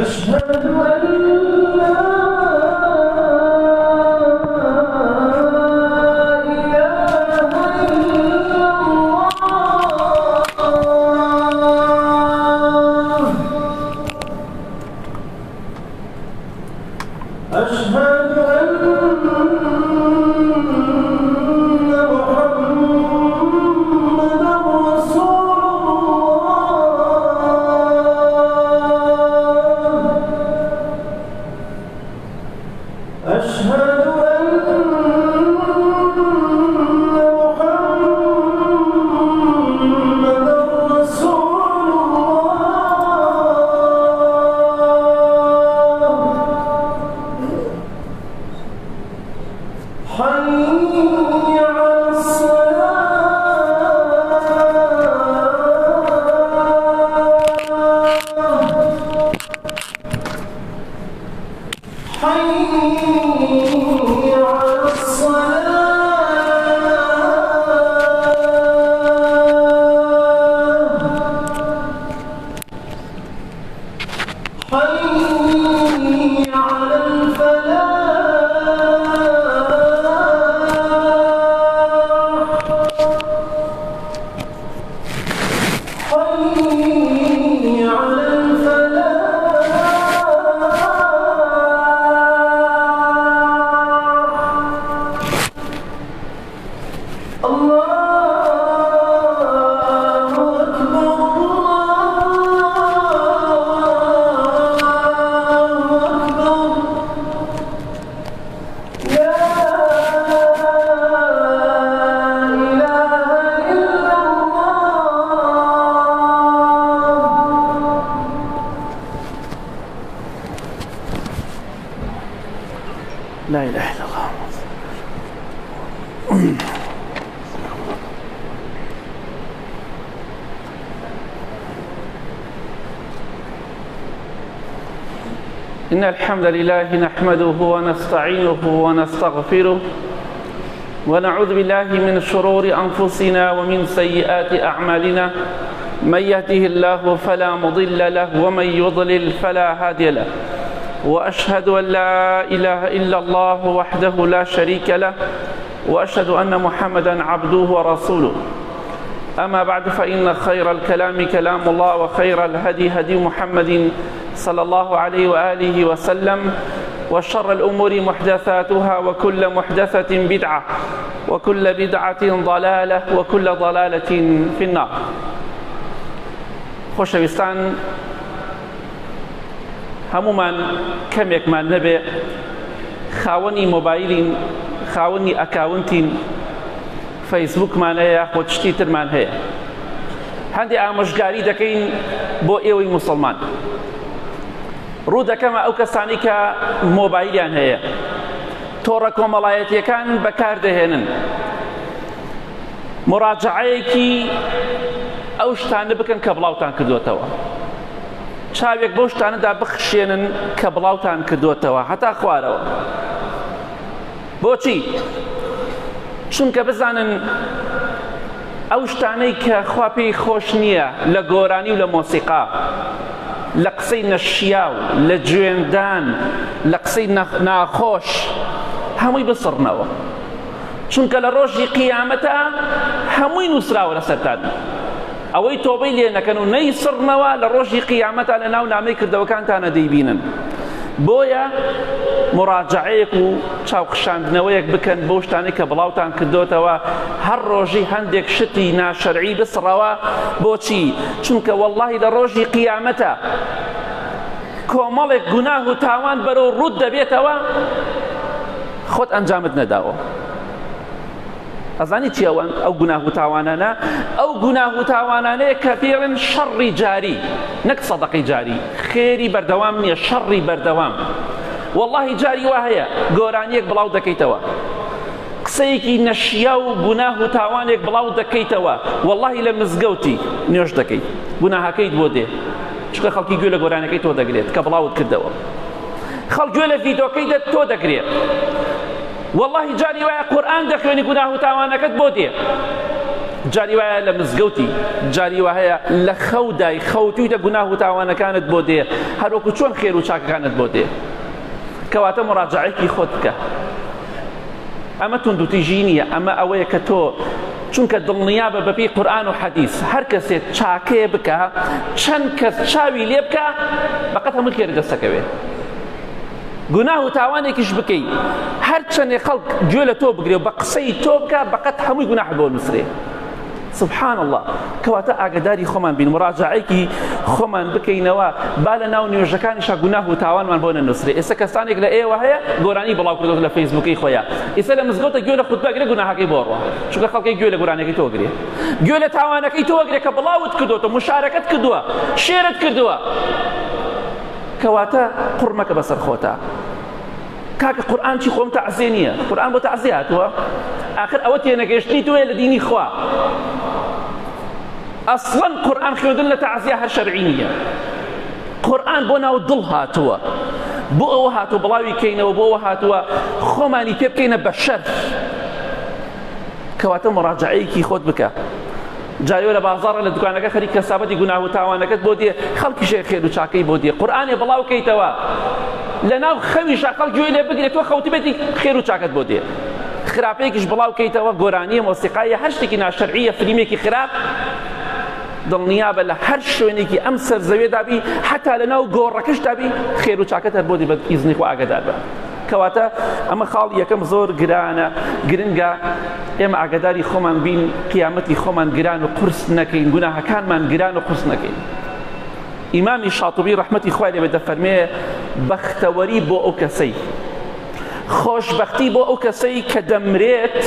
أشهد أن لا أشهد أن محمدًا رسول الله. أشهد أن محمدًا رسول الله. حي على الصلاة. حي على الصلاة. حي على الفلاح. حي على الفلاح. الله أكبر، لا إله إلا الله. إن الحمد لله نحمده ونستعينه ونستغفره ونعوذ بالله من شرور أنفسنا ومن سيئات أعمالنا. من يهده الله فلا مضل له ومن يضلل فلا هادي له. وأشهد أن لا إله إلا الله وحده لا شريك له وأشهد أن محمدًا عبده ورسوله. أما بعد، فإن خير الكلام كلام الله وخير الهدي هدي محمد صلى الله عليه وآله وسلم وشر الأمور محدثاتها وكل محدثة بدعة وكل بدعة ضلالة وكل ضلالة في النار. خۆشەویستان، هەمومان کەمێکمان نەبێ خاوەنی مۆبایلین، خاوەنی ئەکاونتین، فەیسبووکمان هەیە، خۆ شتی ترمان هەیە. هەندێک ئامۆژگاری دەکەین بۆ ئێوەی موسڵمان. ڕوو دەکەمە ئەو کەسانی کە مۆبایلیان هەیە تۆڕە کۆمەڵایەتیەکان بەکاردەهێنن، مراجعەیەکی ئەو شتانە بکەن کە بڵاوتان کردوتەوە، چاوێک بۆ شتانەدا بخشێنن کە بڵاوتان کردوتەوە هەتا خوارەوە. بۆچی؟ چونکە بزانن ئەو شتانەی کە خوا پێی خۆش نییە لە گۆرانی و لە مۆسیقا، لە قسەی نەشیاو، لە گوێندان، لە قسەی ناخۆش، هەمووی بسڕنەوە، چونکە لە ڕۆژی قیامەتە هەمووی نووسراوە لەسەرتان. ئەوەی تۆبەی لێ نەکەن و نەیسڕنەوە لە ڕۆژی قیامەتە لە ناو نامەی کردەوەکانتانە دەیبینن. بۆیە مراجعەیەک و چاوخشاندنەوەیەک بکەن بۆ شتانەی کە بڵاوتان کردوتەوە، هەر ڕۆژی هەندێک شتی ناشەرعی بسڕەوە. بۆچی؟ چونکە وەڵڵاهی لە ڕۆژی قیامەتە کۆمەڵێک گوناه و تاوان بەرەو ڕوود دەبێتەوە خۆت ئەنجامت نەداوە. ئەزانی چی ئەو گوناه و تاوانانە؟ ئەو گوناه و تاوانانەیە کە پێڵێن شەڕی جاری، نەک سەدەقەی جاری. خێری بەردەوام نییە، شەڕی بەردەوام. وەڵڵاهی جاری وا هەیە گۆرانیەک بڵاو دەکەیتەوە، قسەیەکی نەشیا و گوناه و تاوانێک بڵاو دەکەیتەوە، وەڵڵاهی لە مزگەوتی نوێژ دەکەیت، گوناهەکەیت بۆ دێ، چونکە خەڵکی گوێ لە گۆرانەکەی تۆ دەگرێت کە بڵاوت کردەوە. خەڵک گوێ لە ڤیدۆکەی تۆ دەگرێت. والله جاری وایە قورئان دەخوێنی گوناه و تاوانەکەت بۆ دێ، جاری وایە لە مزگەوتی، جاری وایە لە خەودای خەوتویتە گوناه و تاوانەکانت بۆ دێ، هەروەکو چۆن خێر و چاکەکانت بۆ دێ. کەواتە مڕاجعەیەکی خۆت بکە. ئەمە توندوتیژی نییە، ئەمە ئەوەیە کە تۆ چونکە دڵنیابە بەپێی قورئان و حەدیث هەر کەسێک چاکەیە بکە، چەند کەس چاوی لێ بکە، بەقەت هەمووی خێر دەستەکەوێ. گوناه و تاوانێکیش بکەی، هەر چەندێک خەڵک گوێ لە تۆ بگرێ و بە قسەی تۆ بکە، بەقەت هەمووی گوناه بۆ نووسرێ. سبحان الله. کەواتە ئاگاداری خۆمان بین، مڕاجعەیەکی خۆمان بکەینەوە، با لە ناو نوێژەکانیشا گوناه و تاوانمان بۆ نەنووسرێ. ئێستا کەسانێک لە ئێوە هەیە گۆرانی بڵاو کردوتە لە فەیسبووکەی خۆیان، ئێستا لە مزگەوتە گوێ لە خوتبە گرێ گوناهەکەی بۆ ڕوا، چونکە خەڵکی گوێ لە گۆرانەکەی تۆ گرێ، گوێ لە تاوانەکەی تۆ گرێ کە بڵاوت کردوتە، مشارەکەت کردووە، شێرت کردووە. کەواتە قوڕ مەکە بەسەر خۆتە. کاکە قورئان چی خۆم تەعزیە نییە، قورئان بۆ تەعزیە هاتووە. ئاخر ئەوە تێنەگەیشتنی تۆیە لە دینی خوا. ئەسڵەن قورئان خوێندن لە تەعزیە هەر شەرعی نییە. قورئان بۆ ناو دڵ هاتووە، بۆ ئەوە هاتووە بڵاوی کەینەوە، بۆ ئەوە هاتووە خۆمانی پێ بکەینە بە شەر. کەواتە مڕاجعەیەکی خۆت بکە. جایۆ لە بازاڕە لە دوکانەکە خەریک کەسابەتی گوناه و تاوانەکەت بۆ دێ، خەڵکیشێ خێر و چاکەی بۆ دێ، قورئانێ بڵاو کەیتەوە، لە ناو خەویشا خەڵک گوێ لێ بگرێت، تۆ خەوتی بێتی خێر و چاکەت بۆ دێ. خراپەیەکیش بڵاو کەیتەوە، گۆرانیە، مۆسیقایە، هەر شتێکی ناشەرعیە، فلیمێکی خراپ، دڵنیابە لە هەر شوێنێکی ئەم سەرزەوێدا بی، حتا لە ناو گۆڕەکەشدا بی، خێر و چاکەت هەر بۆ دێ بە ئیزنی خوا ئاگادار بە. کەواتە ئەمە خاڵ یەکەم زۆر گرانە، گرنگە ئێمە ئاگاداری خۆمان بین، قیامەتی خۆمان گران و قورس نەکەین، گوناهەکانمان گران و قورس نەکەین. ئیمامی شاتوبی ڕەحمەتی خوای لێ بێ دەفەرمێ بەختەوەری بۆ ئەو کەسەی، خۆشبەختی بۆ ئەو کەسەی کە دەمرێت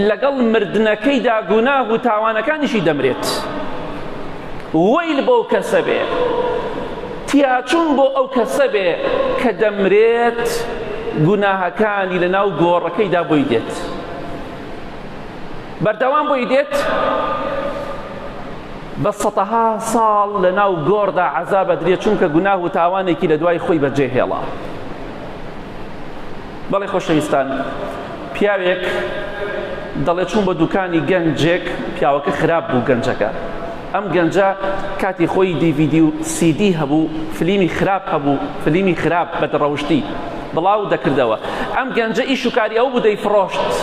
لەگەڵ مردنەکەیدا گوناه و تاوانەکانیشی دەمرێت. وەیل بۆ ئەو کەسە بێ، تیاچوون بۆ ئەو کەسە بێ کە دەمرێت گوناهەکانی لە ناو گۆڕەکەیدا بۆی دێت، بەردەوام بۆی دێت، بە سەدەها ساڵ لە ناو گۆڕدا عەزابە درێت، چونکە گوناه و تاوانێکی لە دوای خۆی بەجێهێڵا. بەڵێ خۆشەویستان، پیاوێک دەڵێ چوون بە دوکانی گەنجێک، پیاوەکە خراپ بوو گەنجەکە. ئەم گەنجە کاتی خۆی DVD و CD هەبوو، فلیمی خراپ هەبوو، فلیمی خراپ بەدڕەوشتی بڵاو دەکردەوە. ئەم گەنجە ئیش و کاری ئەو بوو دەیفرۆشت.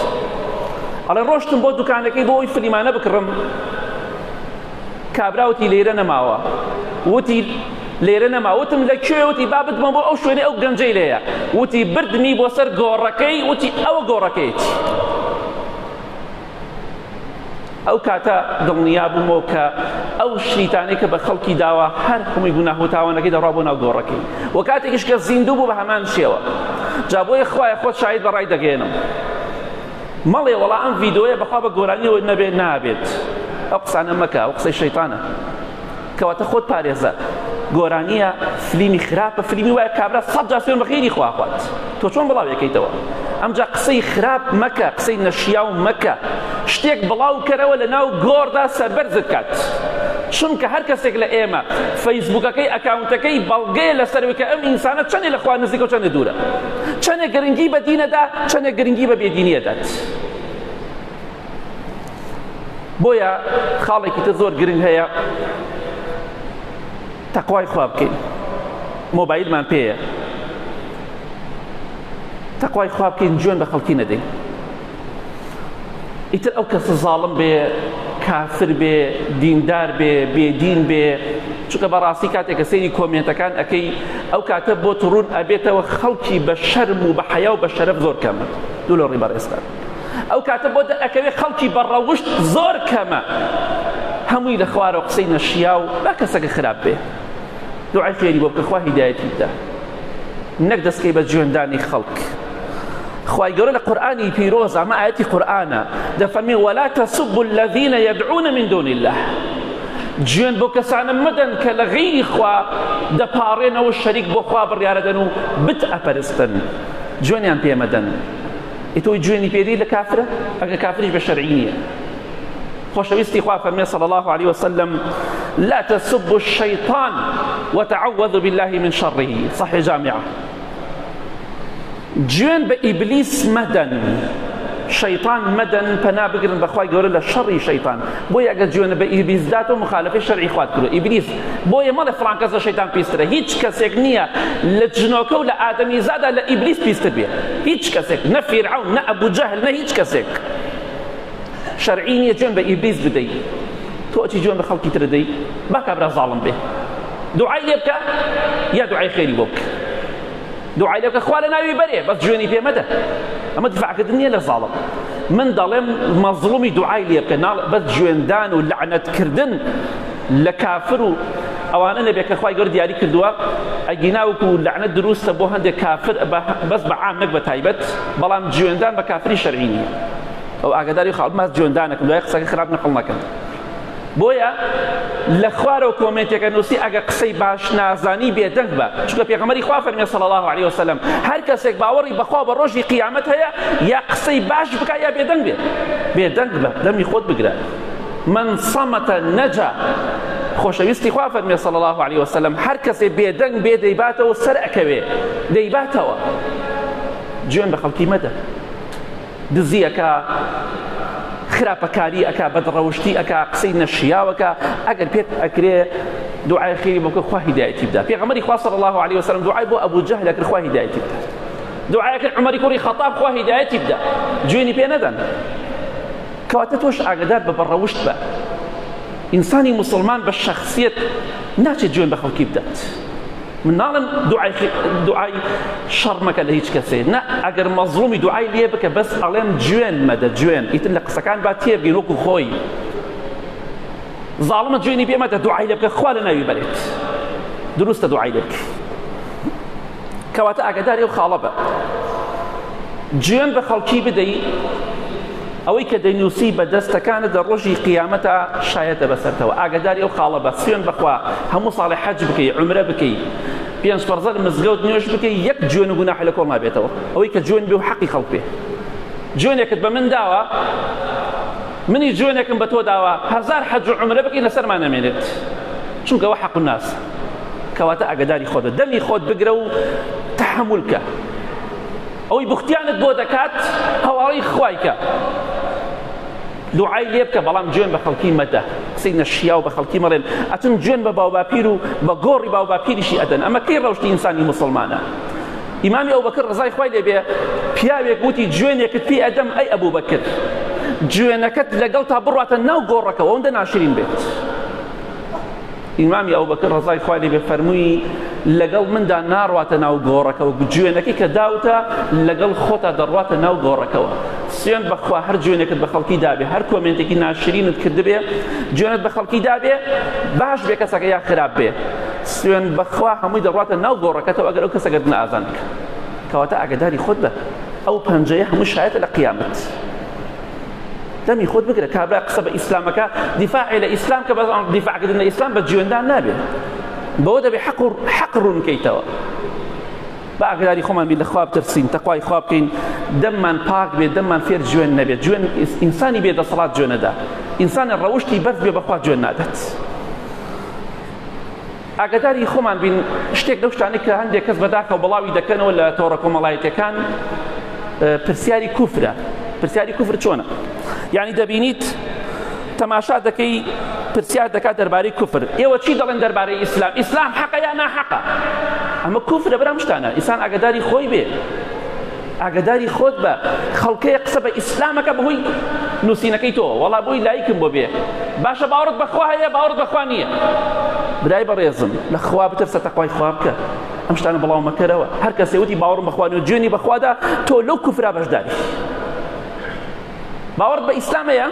ئەڵێ ڕۆشتم بۆ دوکانەکەی بۆ ئەوی فلیمانە بکڕم، کابراوتی لێرە نەماوە، وتی لێرە نەما، وتم لەکوێ؟ وتی با بتمە بۆ ئەو شوێنەی ئەو گەنجەی لێیە، وتی بردمی بۆ سەر گۆڕەکەی، وتی ئەوە گۆڕەکەیەتی. ئەو کاتە دڵنیا بوومەوە کە ئەو شیتانەی کە بە خەڵکی داوە هەر هەمووی گوناه و تاوانەکەی دەڕوا بۆ ناو گۆڕەکەی، و کاتێکیش کە زیندوو بوو بە هەمان شێوە. جا بۆیە خوایە خۆت شاهید بەڕای دەگەێنم، مەڵێ وەڵا ئەم ڤیدۆیە بەخوا بە گۆرانیەوە نەبێت نابێت، ئەو قسانە مەکە، ئەو قسەی شەیتانە. کەواتە خۆت پارێزە، گۆرانیە، فلیمی خراپە، فلیمی وایە کابرا 100 جار سوێن بەخێری خوا خوات، تۆ چۆن بڵاو یەکەیتەوە؟ ئەمجا قسەی خراپ مەکە، قسەی نەشیاو مەکە، شتێک بڵاو کەرەوە لە ناو گۆڕدا سەربەرزت کات. چونکە هەر کەسێک لە ئێمە فەیسبووکەکەی ئەکاونتەکەی بەڵگەیە لەسەرەوەی کە ئەم ئینسانە چەندێ لە خوا نزیکە و چەندێ دوورە، چەندێک گرنگی بە دینەدا، چەندێک گرنگی بە بێدینیەدات. بۆیە خاڵێکی تر زۆر گرنگ هەیە، تەقوای خوا بکەین. مۆبایلمان پێیە، تەقوای خوا بکەین، گوێن بە خەڵکی نەدەین. ئیتر ئەو کەسە زاڵم بێ، کافر بێ، دیندار بێ، بێدین بێ، چونکە بەڕاستی کاتێک کە سەیری کۆمنتەکان ئەەکەی، ئەو کاتە بۆ ڕوون ئەبێتەوە خەڵکی بە شەرم و بە حەیا و بە شەرەف زۆر کەمە. دوو لە ڕێبەڕێستان ئەو کاتە بۆ ئەکەوێ خەڵکی بە ڕەوشت زۆر کەمە، هەمووی لە خوارەوە قسەی نەشیا و با کەسەکە خراپ بێ. دوعای خێری بۆ بکە، خوا هیدایەتی بدە، نەک دەستکەی بە جوێندانی خەڵک. خوای گەورە لە قورئانی پیرۆز، ئەمە ئاەتی قورئانە، دەفەرمێ وەلا تەسوبوا الذین یدعون من دون الله. گوێن بۆ کەسانە مەدەن کە لە غەیری خوا دەپاڕێنەوە، شەریک بۆ خوا بڕیارەدەن و بت ئەپەرستن، گوێنیان پێ مەدەن. ئیتۆی گوێنی پێدەی لە کافرە؟ ئەگە کافریش بە شەرعی نییە. خۆشەویستی خوا فەرمێ صلی الله عليه وسلم لا تسبوا الشيطان وتعوذوا بالله من شره. صحيح جامعة. گوێن بە ئیبلیس مەدەن، شەیطان مەدەن پەنا بگرن بەخوای گەورە لە شەڕی شەیطان. بۆیە ئەگەر گوێنە بە ئیبلیس داتەوە مخالفەی شەرعی خوات کردو. ئیبلیس بۆیە مەڵێ فڵان کەس لە شەیطان پیسترە. هیچ کەسێک نییە لە جنۆکە و لە ئادەمیزادا لە ئیبلیس پیستر بێ. هیچ کەسێک، نە فیرعەون، نە ئەبوو جەهل، نە هیچ کەسێک. شەرعی نییە گوێن بە ئیبلیس بدەی. تۆ ئەچی گوێن بە خەڵکی تر دەی، با کابرا زاڵم بێ. دوعای لێ بکە یا دوعای خێری بۆ بکە. دوعای لێ بکە خوا لە ناوی بەرێ، بەس گوێنی پێ مەدە. ئەمە دفاعکردن نییە لە زاڵم. من دەڵێم مەزڵومی دوعای لێ بکە، بەس گوێندان و لەعنەتکردن لە کافر و ئەوانە نەبێت کە خوای گەورە دیاری کردووە ئەگیناوەکو لەعنەت دروستە بۆ هەندێک کافر بەس بە عام نەک بە تایبەت، بەڵام گوێندان بە کافری شەرعی نییە. ئەو ئاگاداری خاڵ ماس گوێندانەکەم دوای قسەکە خراپ نەقڵ نەکەن. بۆیە لە خوارەوە کۆمنتێکە نووسی ئەگە قسەی باش نازانی بێدەنگ بە، چونکە پێغەمبەری خوا فەرمێ صلی الله علیه وسلم هەر کەسێک باوەڕی بەخوا بە ڕۆژی قیامەت هەیە یا قسەی باش بکە یا بێدەنگ بێ. بێدەنگ بە، دەمی خۆت بگرە. من صەمەتە نەجا. خۆشەویستی خوا فەرمێ صلی الله علیه وسلم هەر کەسێ بێدەنگ بێ دەیباتەوە سەر ئەکەوێ، دەیباتەوە. گوێن بە خەڵکی مەدە. دزی ئەکا، خراپەکاری ئەکا، بەدڕەوشتی ئەکا، قسەی نەشیاوەکە. ئەگەر پێت ئەکرێ دوعای خێری بۆ بکە خوا هیدایەتی بدا. پێغەمبەری خوا صلی الله علیه وسلم دوعای بۆ ئەبوو جەهل کرد خوا هیدایەتی بدا. دوعای کرد عومەری کوڕی خەتاب خوا هیدایەتی بدا. گوێنی پێ نەدەن. کەواتە تۆش ئاگادار بە بەڕەوشت بە. ئینسانی موسڵمان بە شەخسیەت ناچێت گوێن بە خەڵکی بدات. من ناڵم دوعای شەڕ مەکە لە هیچ کەسێ، نە ئەگەر مەزڵومی دوعای لێ بکە بەس ئەڵێم گوێن مەدە، گوێن. ئیتر لە قسەکان با تێبگەین وەکو خۆی. زاڵمە گوێنی پێ مەدە، دوعای لێ بکە خوا لە ناوی بەرێت. دروستە دوعای لێ بکە. کەواتە ئاگاداری ئەو خاڵە بە. گوێن بە خەڵکی بدەی، ئەوەی کە دەینووسی بە دەستەکانت لە ڕۆژی قیامەتە شایەتە بەسەرتەوە. ئاگاداری ئەو خاڵە بە. سوێن بەخوا هەموو ساڵی حەج بکەی، عومرە بکەی، 5 فەرزە لە مزگەوت نوێژ بکەی، یەک گوێن و گوناح لە کۆڵ نابێتەوە. ئەوەی کە گوێن بێ و حەقی خەڵک بێ. گوێنێکت بە من داوە، منی گوێنێکم بە تۆ داوە، 1000 حەج و عومرە بکەی لەسەرمان نەمێنێت، چونکە ئەوە حەق الناس. کەواتە ئاگاداری خۆت بە، دەمی خۆت بگرە و تەحەموڵ کە. ئەوەی بوختیانت بۆ دەکات هەواڵەی خوای کە. دوعای لێ بکە، بەڵام گوێن بە خەڵکی مەدە. قسەی نەشیا و بە خەڵکی مەڵێن. ئەچون گوێن بە باوباپیر و بە گۆڕی باوباپیریشی ئەدەن. ئەمە کەی ڕەوشی ئینسانی موسڵمانە. ئیمامی ئەوبەکر ڕزای خوای لێ بێ پیاوێک وتی گوێنێکت پێ ئەدەم ئەی ئەبووبەکر، گوێنەکەت لەگەڵ تا بڕواتە ناو گۆڕەکەەوە، ئەوەندە ناشرین بێت. ئیمامی ئەوبەکر ڕزای خوای لێ بێ فەرمووی لەگەڵ مندا ناڕواتە ناو گۆڕەکەەوە، گوێنەکەی کە داوتە لەگەڵ خۆتا دەڕواتە ناو گۆڕەکەەوە. سوێن بەخوا هەر گوێنێکت بە خەڵکی دابێ، هەر کۆمنتێکی ناشرینت کردبێ، گوێنت بە خەڵکی دابێ، باش بێ کەسەکە یا خراپ بێ، سوێن بەخوا هەمووی دەڕواتە ناو گۆڕەکەتەوە ئەگەر ئەو کەسەکەت نەئازان بکە. کەواتە ئاگاداری خۆت بە. ئەو پەنجەیە هەموو شایەتە لە قیامەت. دەمی خۆت بگرە. کابرا قسە بە ئیسلامەکە، دیفاعی لە ئیسلام کە بەس دیفاعکردن لە ئیسلام بە گوێندان نابێت. بەوە دەبێ حەق ڕوون بکەیتەوە. بە ئاگاداری خۆمان بین، لە خوا بترسین، تەقوای خوا بکەین، دەممان پاک بێت، دەممان فێر گوێن نەبێت. گوێن ئینسانی بێدەسەڵات گوێ نەدا. ئینسانی ڕەوشتی بەرز بێ بەخوا گوێن نادات. ئاگاداری خۆمان بین شتێک لەو شتانەی کە هەندێک کەس بەداخەوە بەڵاوی دەکەنەوە لە تۆڕە کۆمەڵایەتیەکان پرسیاری کوفرە. پرسیاری کوفر چۆنە؟ یعنی دەبینیت تەماشا دەکەی پرسیار دەکات دەربارەی کوفر، ئێوە چی دەڵێن دەربارەی ئیسلام؟ ئیسلام حەقە یا ناحەقە؟ ئەمە کوفرە برام شتانە. ئینسان ئاگاداری خۆی بێ، ئاگاداری خۆت بە. خەڵکەیە قسە بە ئیسلامەکە بەهۆی نووسینەکەی تۆ، وەڵا بۆی لایکم بۆ بێ، باشە باوەڕت بەخوا هەیە باوەڕت بەخوا نییە. برای بەڕێزم لە خوا بترسە، تەقوای خوا بکە. ئەم شتانە بەڵاو مەکەرەوە. هەر کەسێ وتی باوەڕم بەخوا و گوێنی بەخوادا، تۆ لەو کوفرا بەشداری. باوەڕت بە ئیسلام هەیە،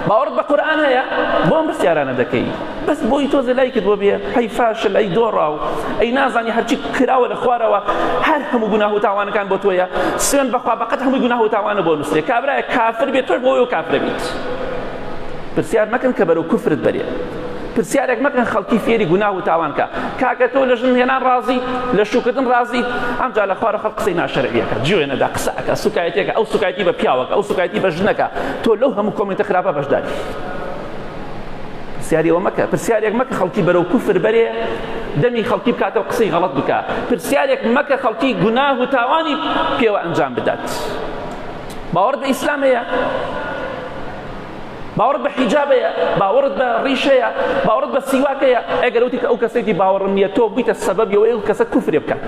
باوەڕت بە قورئان هەیە، بۆ ئەم پرسیارانە دەکەی، بەس بۆی تۆزە لایکت بۆ بێ، هەی فاشل، ئەی دۆڕاو، ئەی نازانی هەرچی کراوە لە خوارەوە، هەر هەموو گوناه و تاوانەکان بۆ تۆیە. سوێن بەخوا بەقەت هەمووی گوناه و تاوانە بۆ نووسێ. کابرایە کافر بێت، تۆش بۆ کافرە بیت. پرسیار مەکەن کە بەرەو کوفرت بەرێ. پرسیارێک مەکەن خەڵکی فێری گوناه و تاوان کە. کاکە تۆ لە ژن هێنان ڕازی، لە شوکردن ڕازی، ئەمجا لە خوارە خەڵک قسەی ناشەرعیەکە، گوێ نەدا، قسەکە، سوکایەتێکە، ئەو سوکایەتی بە پیاوەکە، ئەو سوکایەتی بە ژنەکە، تۆ لەو هەموو کۆمنتە خراپە بەشداری. پرسیارێەوە مەکە. پرسیارێک مەکە خەڵکی بەرەو کوفر بەرێ، دەمی خەڵکی بکاتەوە قسەی غەڵەت بکە. پرسیارێک مەکە خەڵکی گوناه و تاوانی پێوە ئەنجام بدات. باوەڕت بە ئیسلام هەیە، باوەڕت بە حیجاب هەیە، باوەڕت بە ڕیش هەیە، باوەڕت بە سیواک هەیە، ئەگەر وتی کە ئەو کەسێکی باوەڕم نییە تۆ بوویتە سەبەبی ئەوەی ئەو کەسە کوفرێ بکات،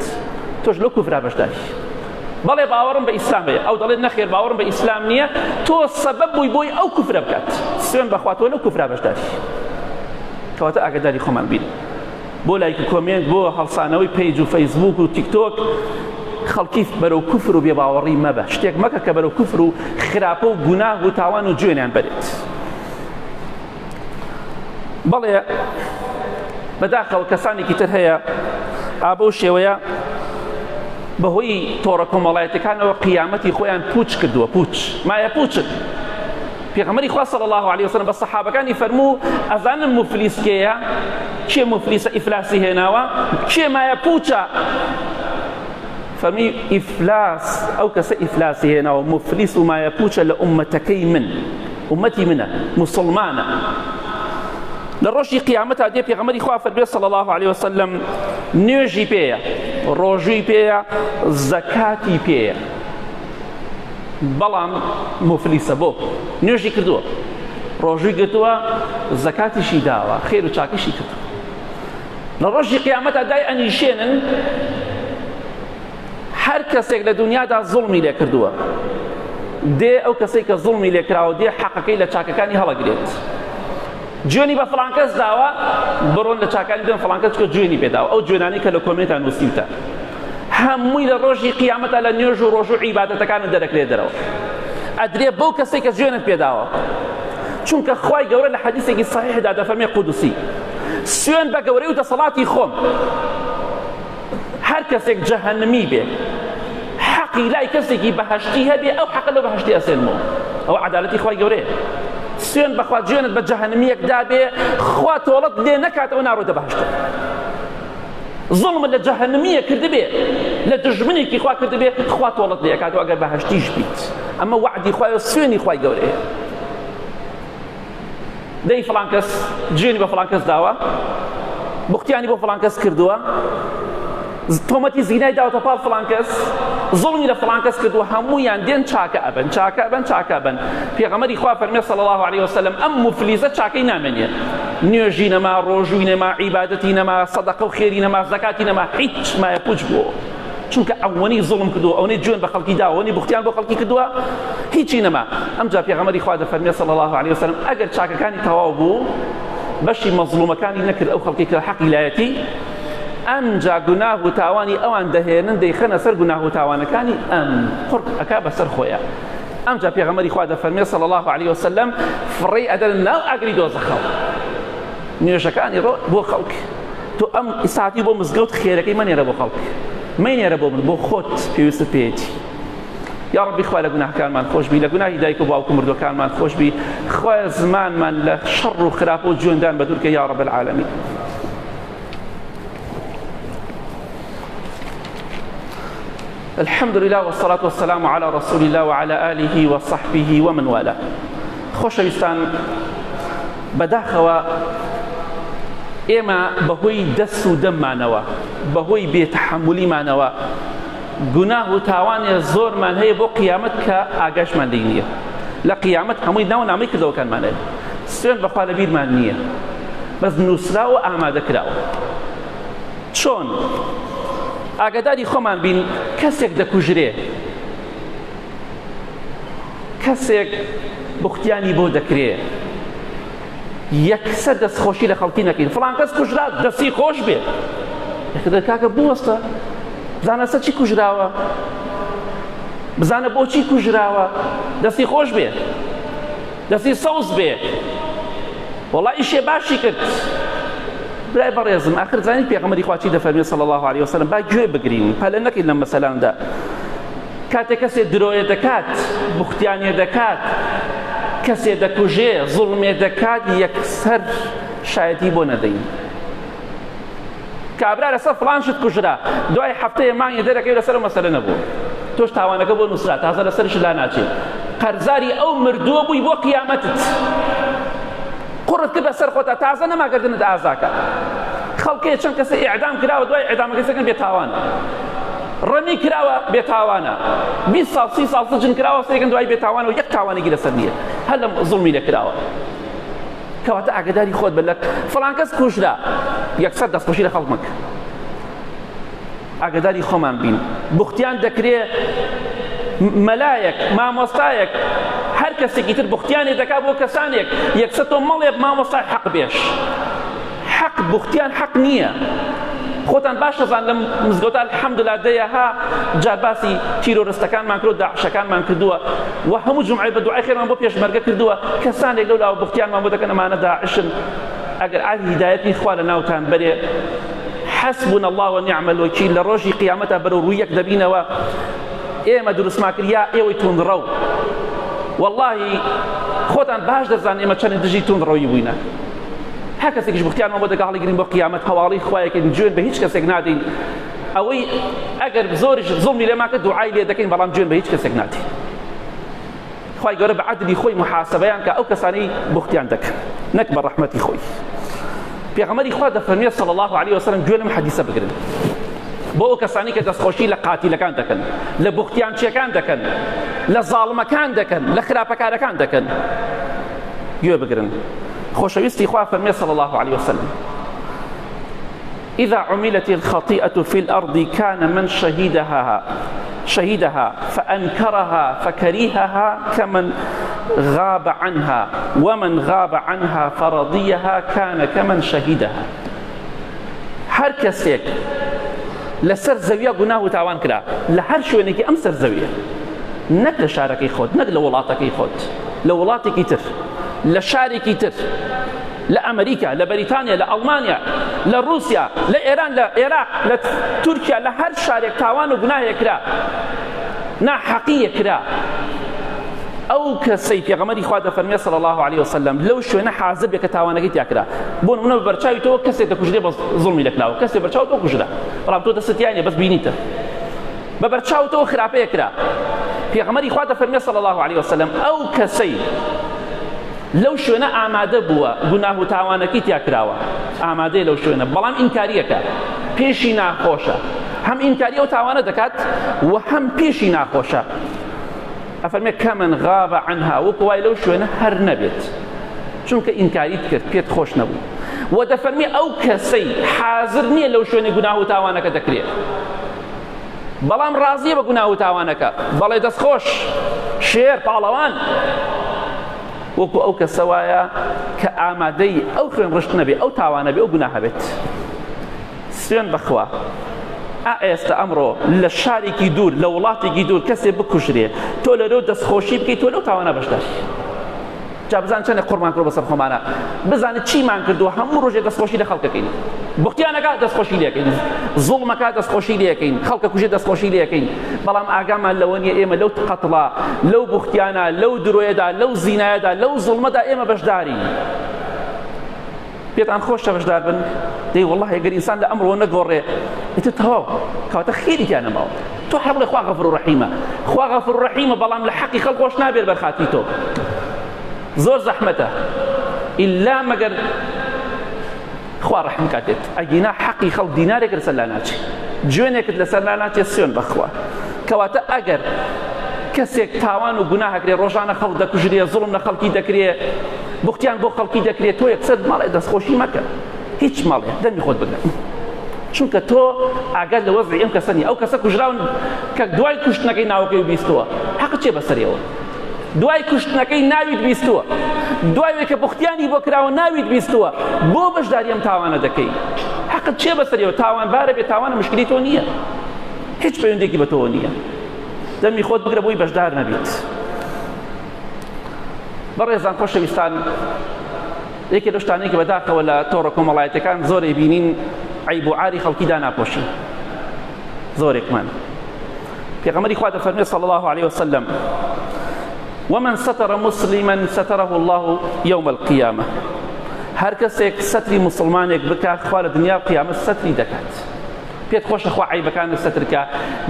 تۆش لەو کوفرا بەشداری. بەڵێ باوەڕم بە ئیسلام هەیە، ئەو دەڵێت نەخێر باوەڕم بە ئیسلام نییە، تۆ سەبەب بووی بۆی ئەو کوفرە بکات، سوێن بەخوا تۆ لەو کوفرا بەشداری. کەواتە ئاگاداری خۆمان بین بۆ لایک و کۆمێنت، بۆ هەڵسانەوەی پیج و فەیسبوک و تیکتۆک خەڵکی بەرەو کوفر و بێباوەڕی مەبە، شتێک مەکە کە بەرەو کوفر و خراپە و گوناه و تاوان و گوێنیان بەرێت. بەڵێ بەداخەوە کەسانێکی تر هەیە ئابە و شێوەیە بەهۆی تۆڕە کۆمەڵایەتەکانەوە قیامەتی خۆیان پوچ کردووە، پوچ مایە پوچن. پێغەمبەری خوا صلی الله علیه وسلم بە سەحابەکانی فەرموو ئەزانن موفلیس کێیە، کێ موفلیسە ئیفلاسی هێناوە، کێ مایە پوچە؟ فەرمی ئیفلاس ئەو کەسە ئیفلاسی هێناوە موفلیس و مایە پوچە لە ئومەتەکەی من، ئومەتی منە، موسڵمانە. لە ڕۆژی قیامەتا دێ پێغەمبەری خوا فەرمێ صلی الله علیه وسلم نوێژی پێیە، ڕۆژووی پێیە، زەکاتی پێیە، بەڵام موفلیسە بۆ نوێژی کردووە، ڕۆژووی گرتووە، زەکاتیشی داوە، خێر و چاکیشی کردووە. لە ڕۆژی قیامەتا دای ئەنیشێنن هەر کەسێک لە دنیادا زوڵمی لێ کردووە، دێ ئەو کەسێک کە زوڵمی لێ کراوە دێ حەقەکەی لە چاکەکانی هەڵەگرێت. جوێنی بە فڵان کەس داوە، بڕۆن لە چاکانی دەن فڵان کەس کە جوێنی پێداوە، ئەو جوێنانی کە لە کۆمنتان نووسیوتە هەمووی لە ڕۆژی قیامەتە لە نوێژ و ڕۆژ و عیبادەتەکانت دەرەکرێت دەرەوە، ئەدرێ بەو کەسێک کە جوێنت پێداوە. چونکە خوای گەورە لە حەدیثێکی صحیحدا دەفەرمێ قودوسی سوێن بە گەورەی و دەسەڵاتی خۆم، هەر کەسێک جەهەنمی بێ حەقی لای کەسێکی بەهەشتی هەبێ، ئەو حەقە لە بەهەشتی ئەسێنمەوە. ئەوە عەدالەتی خوای گەورەیە. سوێن بەخوا جوێنت بە جەهەنمیەکدا بێ، خوا تۆڵەت لێ نەکاتەوە ناڕۆیتە بەهەشتە. زوڵمت لە جەهەنمیە کردبێ، لە دژمنێکی خوا کردبێ، خوا تۆڵەت لێ ئەکاتەوە ئەگەر بەهەشتیش بیت. ئەمە وعدی خوایە، سوێنی خوای گەورەیە. دەی فڵان کەس جوێنی بە فڵان کەس داوە، بوختیانی بۆ فڵان کەس کردووە، تۆمەتی زینای داوەتە پاڵ فڵان کەس، زوڵمی لە فڵان کەس کردووە، هەموویان دێن چاکە ئەبن، چاکە ئەبن، چاکە ئەبن. پێغەمبەری خوا فەرمێ صلی الله علیه وسلم ئەم موفلیسە چاکەی نامێنێ، نوێژی نەما، ڕۆژووی نەما، عیبادەتی نەما، سەدەقە و خێری نەما، زەکاتی نەما، هیچ مایە پوچ بووە. چونکە ئەوەنەی زوڵم کردووە، ئەوەنەی جوێن بە خەڵکی داوە، ئەوەنەی بوختیان بۆ خەڵکی کردووە، هیچی نەما. ئەمجا پێغەمبەری خوا دەفەرمێ صلی الله علیه وسلم ئەگەر چاکەکانی تەواو بوو، بەشی مەزلومەکانی نەکرد، ئەو خەڵکی کە حەقی لایەتی، ئەمجا گوناه و تاوانی ئەوان دەهێنن، دەیخەنە سەر گوناه و تاوانەکانی ئەم، قورق ئەکا بەسەر خۆیە. ئەمجا پێغەمبەری خوا دەفەرمێ صلی الله علیه وسلم فڕێی ئەدەن ناو ئاگری دۆزەخەوە، نوێژەکانی بۆ خەڵک. تۆ ئەم ئیساعەتی بۆ مزگەوت خێرەکەی مەنێرە بۆ خەڵک، مەینێرە بۆ من، بۆ خۆت پێویستت پێیەتی. یا ڕەبی خوا لە گوناهکانمان خۆش بی، لە گوناهی دایک و باوک و مردوەکانمان خۆش بی، خوایە زمانمان لە شەڕ و خراپە و جوێندان بەدوور کە یا ڕەب العالەمین. الحمد لله والصلاة والسلام على رسول الله وعلى آله وصحبه ومن والاه. خۆشەویستان، بەداخەوە ئێمە بەهۆی دەست و دەممانەوە، بەهۆی بێتەحەمولیمانەوە گوناه و تاوانێ زۆرمان هەیە بۆ قیامەت کە ئاگاشمان لێ نییە. لە قیامەت هەمووی ناو نامەی کردەوەکانمان هەیە، سوێن بەخوا لە بیرمان نییە، بەس نووسراوە ئامادە کراوە. چۆن؟ ئاگاداری خۆمان بین، کەسێک دەکوژرێ، کەسێک بوختیانی بۆ دەکرێ، یەکسەر دەستخۆشی لە خەڵکی نەکەین. فڵان کەس کوژرا، دەستی خۆش بێ، یەکدە کاکە بوەستە، بزانە سەر چی کوژراوە، بزانە بۆچی کوژراوە، دەستی خۆش بێ، دەستی سەوز بێ، وەڵای ئیشێ باشی کرد. برای بەڕێزم، ئاخر زانیت پێغەمبەری خوا چی دەفەرمێ صلی الله علیه وسلم؟ با گوێ بگرین، پەلە نەکەین لەم مەسەلاندا. کاتێک کەسێ درۆیە دەکات، بوختیانێ دەکات، کەسێ دەکوژێ، زوڵمێ دەکات، یەکسەر شایەتی بۆ نەدەین. کابرا لەسەر فڵان شت کوژرا، دوای هەفتەیە مانگی دەرەکەی لەسەر مەسەلە نەبوو، تۆش تاوانەکە بۆ نووسرا، تازە لەسەرش لا ناچێت، قەرزاری ئەو مردووە بووی بۆ قیامەتت. قڕت کرد بەسەر خۆتە، تازە نەماگەردنت ئازاکە. خەڵکێ چەند کەسە ئیعدام کراوە، دوای ئیعدامەکەی سەکەن بێتاوانە. ڕەمی کراوە بێتاوانە 20 ساڵ 30 ساڵ سجن کراوە سێکن دوای بێتاوانە و یەک تاوانێکی لەسەر نییە هەر لە زوڵمی لێ کراوە کەواتە ئاگاداری خۆت بە لە فڵان کەس کوژرا یەکسەر دەستخۆشی لە خەڵک مەکە ئاگاداری خۆمان بین بوختیان دەکرێت مەلایەک مامۆستایەک هەر کەسێکی تر بوختیانێ دەکا بۆ کەسانێک یەکسەر تۆ مەڵێ مامۆستای حەق بێش حەق بوختیان حەق نییە خۆتان باش دەزان لە مزگەوتە الحەمدوللا دەیەها جار باسی تیرۆرستەکانمان کرد و داعشەکانمان کردووە و هەموو جومعەی بە دوعای خێرمان بۆ پێشمەرگە کردووە کەسانێک لەولاوە بوختیانمان بۆ دەکەن ئەمانە داعشن ئەگەر ئاگری هیدایەتی خوا لە ناوتان بەرێ حەسبونا الله ونعم الوکیل لە ڕۆژی قیامەتە بەرەو ڕوویەک دەبینەوە ئێمە دروستمان کرد یا ئێوەی توندڕە و وەڵڵاهی خۆتان باش دەزان ئێمە چەند دژی توندڕەوی بووینە هەر کەسێکیش بوختیانمان بۆ دەگەڵی گرین بۆ قیامەت هەواڵی خوایەکەین گوێن بە هیچ کەسێک نادەین ئەوەی ئەگەر زۆریش زوڵمی لێمان کرد دوعای لێ دەکەین بەڵام گوێن بە هیچ کەسێک نادەین خوای گەورە بە عەدلی خۆی محاسەبەیان کە ئەو کەسانەی بوختیان دەکەن نەک بە ڕەحمەتی خۆی پێغەمبەری خوا دەفەرمێ صلی الله علیه وسلم گوێ لەم حەدیسە بگرن بۆ ئەو کەسانی کە دەستخۆشی لە قاتیلەکان دەکەن لە بوختیانچیەکان دەکەن لە زاڵمەکان دەکەن لە خراپەکارەکان دەکەن گوێ بگرن خۆشەویستی خوا فەرمێ صلی الله علیه وسلم إذا عملت الخطيئة في الأرض كان من شهدها فأنكرها فكرهها كمن غاب عنها ومن غاب عنها فرضيها كان كمن شهدها هر کەسێک لەسەر زەویە گوناه و تاوان کرا لە هەر شوێنێکی ئەم سەر زەویە نەک لە شارەکەی خۆت نەک لە وڵاتەکەی خۆت لە وڵاتێکی تر لە شارێکی تر لە ئەمریکا لە بەریتانیا لە ئەڵمانیا لە رووسیا لە ئێران لە عێراق لە تورکیا لە هەر شارێک تاوان و گوناهێک کرا ناحەقیە کرا ئەو کەسەی پێغەمبەری خوا دەفەرمێ صلی الله علیه وسلم لەو شوێنە حازر بێ کە تاوانەکەی تیا کرا بۆ نمونە بە بەرچاوی تۆ کەسێک دەکوژرێ بە زوڵمی لەکراوە کەسێک بەرچاو تۆ کوژرا بەڵام تۆ دەستت یانێ بەس بینیتە بە بەرچاو تۆ خراپەیە کرا پێغەمبەری خوا دەفەرمێ صلی الله علیه وسلم ئەو کەسەی لەو شوێنە ئامادە بووە گوناه و تاوانەکەی تیا کراوە ئامادەیە لەو شوێنە بەڵام ئینکاریەکە پێشی ناخۆشە هەم ئینکاری ئەو تاوانە دەکات و هەم پێشی ناخۆشە ئەفەرمێ کەمن غاب عنها وەکو وای لەو شوێنە هەر نەبێت چونکە ئینکاریت کرد پێت خۆش نەبوو و دەفەرمێ ئەو کەسەی حازر نییە لەو شوێنی گوناه و تاوانەکە دەکرێت بەڵام ڕازیە بە گوناه و تاوانەکە بەڵێ دەستخۆش شێر پاڵەوان وەکو ئەو کەسە وایە کە ئامادەی ئەو خوێن ڕشت نەبێ ئەو تاوانە بێ ئەو گوناهە بێت سوێن بەخوا ئێستا ئەمڕۆ لە شارێکی دوور لە وڵاتێکی دوور کەسێ بکوژرێ تۆ لەرەو دەستخۆشی بکەیت تۆ لەو تاوانە بەشداری جا بزان چەندێک قورمان کردو بەسەر خۆمانە بزانێت چیمان کردووە هەموو ڕۆژێ دەستخۆشی لە خەڵکەکەین بوختیانەکە دەستخۆشی لێکەین زوڵمەکە دەستخۆشی لێکەین خەڵکە کوژێ دەستخۆشی لێکەین بەڵام ئاگامان لەوە نیە ئێمە لەو قەتڵە لەو بوختیانە لەو درۆیەدا لەو زینایەدا لەو زوڵمەدا ئێمە بەشدارین پێتان خۆشە بەشدار بن دەی وەڵڵاهی ئەگەر ئینسان لە ئەمڕۆ نەگۆڕێ ئیتر تەواو کەواتە خێریتیان نەماوە تۆ هەر بڵێ خوا غەفور و ڕەحیمە خوا غەفور و ڕەحیمە بەڵام لە حەقی خەڵک خۆش نابێت بەرخاتی تۆ زۆر زەحمەتە ئیلا مەگەر خوا ڕەحم کاتێت ئەگینا حەقی خەڵک دینارێک لەسەر لا ناچێت جوێنێکت لەسەر لا ناچێت سوێن بەخوا کەواتە ئەگەر کەسێک تاوان و گوناهەکرێ ڕۆژانە خەڵک دەکوژرێ زوڵم لە خەڵکی دەکرێ بوختیان بۆ خەڵکی دەکرێت تۆ یەکسەر ماڵێ دەستخۆشی مەکە هیچ ماڵێ دەمی خۆت بگەن چونکە تۆ ئاگات لە وەزعی ئەم کەسە نیە ئەو کەسە کوژراون کە دوای کوشتنەکەی ناوەکەی بیستووە حەقت چێ بەسەریەوە دوای کوشتنەکەی ناویت بیستووە دوای کە بوختیانی بۆ کراوە ناویت بیستووە بۆ بەشداری ئەم تاوانە دەکەی حەقت چێ بەسەریەوە تاوانبارە بێ تاوانە مشکلی تۆ نییە هیچ پەیوەندێکی بە تۆ نییە دەمی خۆت بگرە بۆی بەشدار نەبیت بەڕێزان خۆشەویستان یەکێ لەو شتانەی کە بەداخەوە لە تۆڕە کۆمەڵایەتەکان زۆرێ بینین عیب و عاری خەڵکی داناپۆشین زۆرێکمان پێغەمبەری خوا دەفەرمێ صلی الله علیه وسلم ومن ستر مسلما ستره الله يوم القيامة هەر کەسێک سەتری مسلمانێک بکات خوا لە دنیا و قیامەت سەتری دەکات پێت خۆشە خوا عیبەکانت سەترکە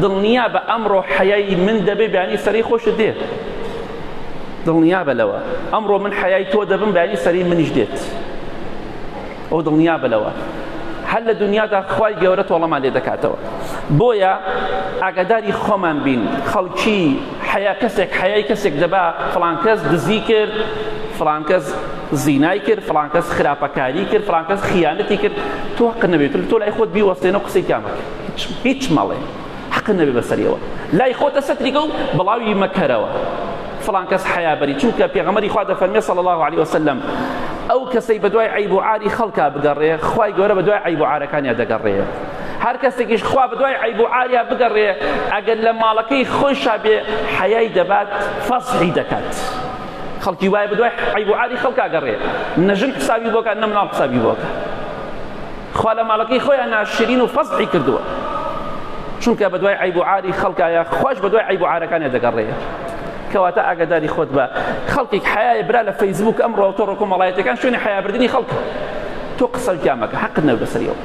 دڵنیا بە ئەمڕۆ حەیای من دەبێ بەیانی سەری خۆشت دێت دڵنیا بە لەوە ئەمڕۆ من حەیای تۆ دەبم بەیانی سەری منیش دێت ئەو دڵنیا بە لەوە هەر لە دنیادا خوای گەورە تۆڵەمان لێ دەکاتەوە. بۆیە ئاگاداری خۆمان بین. خەڵکی حەیای کەسێک دەبا فڵان کەس دزی کرد، فڵان کەس زینای کرد، فڵان کەس خراپەکاری کرد، فڵان کەس خیانەتی کرد، تۆ حەقت نەبێت تۆ لای خۆت بیوەستێنە و قسەی کامەکە هیچ مەڵێ حەقت نەبێت بەسەریەوە، لای خۆتە سەتریگە و بڵاوی مەکەرەوە فڵان کەس حەیابەری. چونکە پێغەمبەری خوا دەفەرمێ صلی الله علیه وسلم ئەو کەسەی بەدوای عەیب و عاری خەڵکا بگەڕێ خوای گەورە بەدوای عەیب و عارەکانیان دەگەڕێ. هەر کەسێکیش خوا بەدوای عەیب و عاریا بگەڕێ ئەگەر لە ماڵەکەی خۆیشا بێ حەیای دەبات فەسحی دەکات. خەڵکی وایە بەدوای عەیب و عاری خەڵکا گەڕێ، نەژن حسابی بۆکە نە مناڵ حسابی بۆکە. خوا لە ماڵەکەی خۆیان ناشرین و فەسحی کردووە، چونکە بەدوای عەیب و عاری خەڵکایە خوش بەدوای عەیب و عارەکانیان دەگەڕێ. کەواتە ئاگاداری خۆت بە. خەڵکێک حەیایە برا لە فەیسبوک ئەمڕۆ تۆڕە کۆمەڵایەتەکان شوێنی حەیابردنی خەڵکە، تۆ قسە کامەکە حەقت نەبێت بەسەریەوە.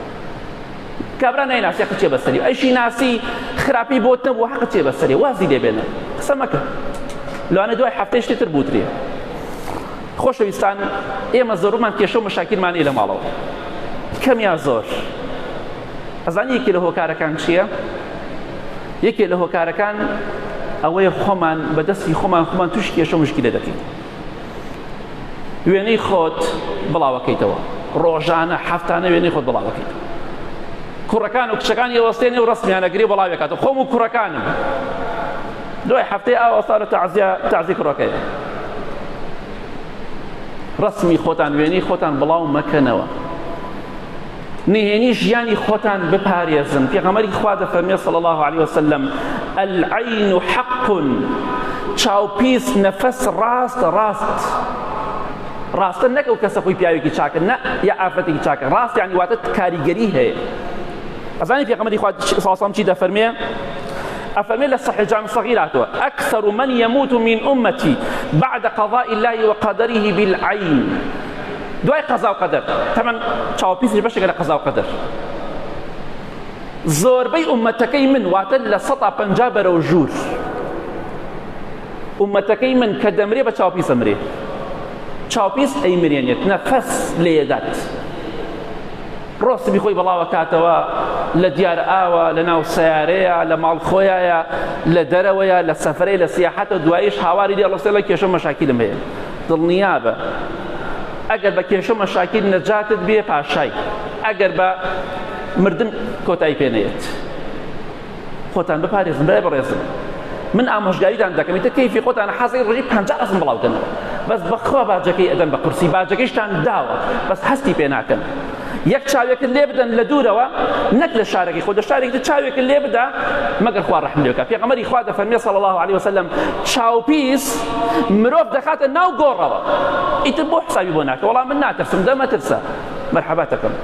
کابرا نایناسی حەقت چێ بەسەریەوە، ئەیشی ناسی خراپی بۆت نەبووە حەقت چێ بەسەریەوە، وازی لێ بێنە قسە مەکە، لەوانە دوای هەفتەی شتێتر بوترێ. خۆشەویستان، ئێمە زۆرمان کێشە و مەشاکیلمان هەیە لە ماڵەوە، کەم یا زۆر. ئەزانی یەکێ لە هۆکارەکان چییە؟ یەکێ لە هۆکارەکان ئەوەیە خۆمان بەدەستی خۆمان تووشی کێشە و مشکلە دەکەین. وێنەی خۆت بڵاوەکەیتەوە، ڕۆژانە هەفتانە وێنەی خۆت بڵاوەکەیت. کوڕەکان و کچەکان ێوەستێنێ و ڕسمیانەگرێ بەڵاوێکاتەوە. خۆم و کوڕەکانم دوای هەفتەی ئاوەستارە تەعزیە کوڕەکەیە. ڕسمی خۆتان وێنەی خۆتان بڵاو مەکەنەوە. نهێنی ژیانی خۆتان بپارێزن. پێغەمبەری خوا دەفەرمێ صلی الله علیه وسلم العین حق، چاوپیس نەفەس ڕاستە نەکە و کەسە خۆی پیاوێکی چاکە نە یا ئافرەتێکی چاکە، ڕاست یعنی واتە کاریگەری هەیە. ئەزانی پێغەمبەری خوا صلی الله علیه وسلم چی دەفەرمێ؟ ئەفەرمێ لە صحیح جامی صغیر هاتووە ئەکثر من يموت من أمتي بعد قضاء الله وقدره بالعين. دوای قەزا و قەدەر، تەمەن چاوپیسش بەشێکە لە قەزا و قەدەر. زۆربەی ئومەتەکەی من واتە لە 150 بەرەو ژوور ئومەتەکەی من کە دەمرێ بە چاوپیس ئەمرێ. چاوپیس ئەیمرێنێت، نەفەس لێدات، ڕۆسمی خۆی بەڵاوە کاتەوە لە دیار ئاوە، لە ناو سەیارەیە، لە ماڵ خۆیایە، لە دەرەوەیە، لە سەفرەی، لە سیاحەتە، دواییش هاواری لێ ڕۆستێڵە کێشە مەشاکیلم هەیە. دڵنیابە ئەگەر بە کێشە مەشاکیل نەجاتت بێ پاشای، ئەگەر بە مردن کۆتایی پێنەیەت. خۆتان بپارێزن، برای بەڕێزن. من ئامۆژگاریتان دەکەم ئیتر کەیفی خۆتان حەزی ڕۆژی 50 ئەسم بڵاوکەنەوە، بەس بەخوا باجەکەی ئەدەن بە قورسی، باجەکەیشتان داوە بەس هەستی پێ ناکەن. یەک چاوێکت لێ بدەن لە دوورەوە، نەک لە شارێکی خۆ، لە شارێکی چاوێکت لێ بدە مەگەر خوا ڕەحم لێ بکات. پێغەمبەری خوا دەفەرمێ صلی الله علیه وسلم چاوپیس مرۆڤ دەخاتە ناو گۆڕەوە، ئیتر بۆ حسابی بۆ ناکە، وەڵام من ناترسم دەمەترسە، مەرحەباتەکەم.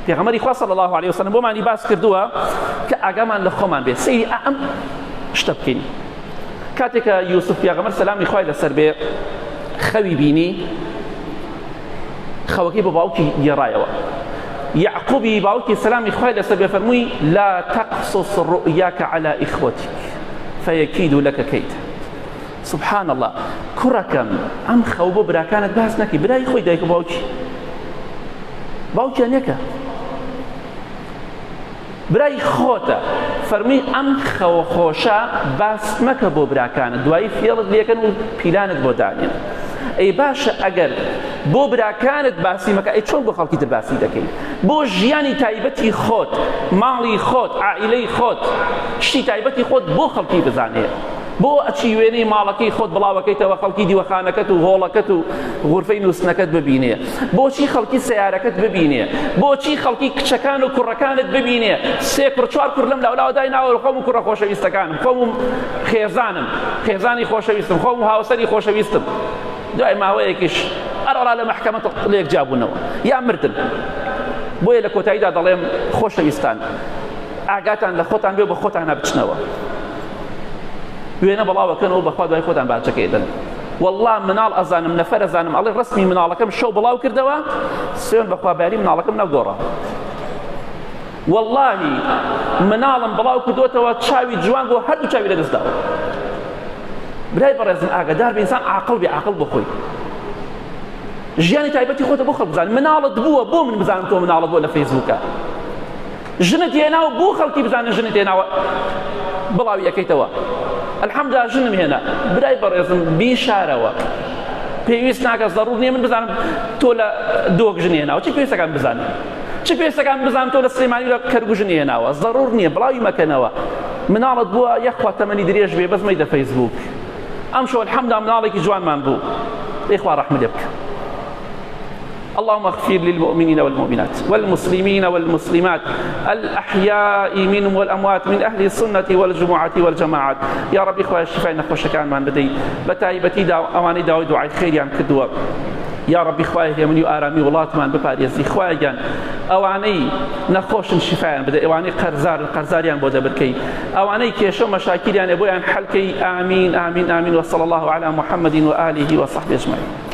پێغەمبەری خوا صلی الله علیه وسلم بۆمانی باس کردووە کە ئاگامان لە خۆمان بێ، سەیری ئەم شتە بکەین. کاتێکە یوسف پێغەمبەر سەلامی خوای لەسەر بێ خەوی بینی، خەوەکەی بە باوکی گێڕایەوە. یعقوبی باوکی سەلامی خوای لەسەر بێ فەرمووی لا تقصص رؤياك على إخوتك فيكيدوا لك كيدا. سبحان الله، کوڕەکەم ئەم خەو بۆ براکانت باس نەکەی، برای خۆی دایک و باوکیان یەکە، برای خۆتە. فەرمی ئەم خەوە خۆشە باس مەکە بۆ براکانت، دوایی فێڵت لێکەن و پیلانت بۆ دانێن. ئەی باشە ئەگەر بۆ براکانت باسی مەکە، ئەی چۆن بۆ خەڵکی تر باسی دەکەین؟ بۆ ژیانی تایبەتی خۆت، ماڵی خۆت، عائیلەی خۆت، شتی تایبەتی خۆت بۆ خەڵکی بزانێ. بۆ ئەچی وێنەی ماڵەکەی خۆت بڵاوەکەیتەوە، خەڵکی دیوەخانەکەت و هۆڵەکەت و غورفەی نووسنەکەت ببینێ، بۆچی خەڵکی سەیارەکەت ببینێ، بۆچی خەڵکی کچەکان و کوڕەکانت ببینێ. 3 کوڕ 4 کوڕ لەم لاولاوە دایناوە، خۆم و کوڕە خۆشەویستەکانم، خۆم و خێزانی خۆشەویستم، خۆم و هاوسەری خۆشەویستم. دوای ماوەیەکیش ئەڕۆڵا لە مەحکەمە لێک جابوونەوە یا مردن. بۆیە لە کۆتاییدا دەڵێم خۆشەویستان، ئاگاتان لە خۆتان بێ، بە خۆتان نابچنەوە، وێنە بڵاوەکەنەوە، بەخوا دوای خۆتان باجەکەی دەن. والله مناڵ ئەزانم، نەفەر ئەزانم، ئەڵێ ڕسمی مناڵەکەم شەو بڵاو کردەوە، سوێن بەخوا باری مناڵەکەم نەگۆڕە. واللهی مناڵم بڵاو کردوتەوە، چاوی جوان بۆ هەردوو چاوی لەدەستداوە. برای بەڕێزم ئاگادار بە ئینسان عاقڵ بێ، عاقڵ بخۆی. ژیانی تایبەتی خۆتە بۆ خەڵک بزانن مناڵت بووە بۆ من بزانم تۆ مناڵت بۆ لە فەیسبووکە ژنت هێناوە بۆ خەڵکی بزانن ژنت هێناوە بڵاوی یەکەیتەوە الحەمدوللا ژنم هێنا برای بەڕێزم بیشارەوە پێویست ناکە ضرور نییە من بزانم تۆ لە دۆک ژن هێناوە چی پێویستەکان بزانم چی پێویستەکان بزانم تۆ لە سلێمانی لە کەرگوو ژن هێناوە ضرور نییە بڵاوی مەکەنەوە مناڵت بووە یەخوا تەمەنی درێژ بێ بەس مەیدە فەیسبووک ئەمشۆ الحەمدوللا مناڵێکی جوانمان بوو ئیخوا ڕەحمت لێ بکە اللهم اغفر للمؤمنين والمؤمنات والمسلمين والمسلمات الأحياء منهم والأموات من أهل السنة والجمعة والجماعات يا رب إخوة الشفاء نخوش كان من بدي بتايبتي أواني داوي دعاء خير يعني كدوا يا رب إخوة يا من يؤرمي والله من بباريز إخوة جان أواني نخوش الشفاء بدي أواني قرزار يعني بودا بركي أواني كيشو مشاكل يعني أبوي عن حلكي آمين آمين آمين وصلى الله على محمد وآله وصحبه أجمعين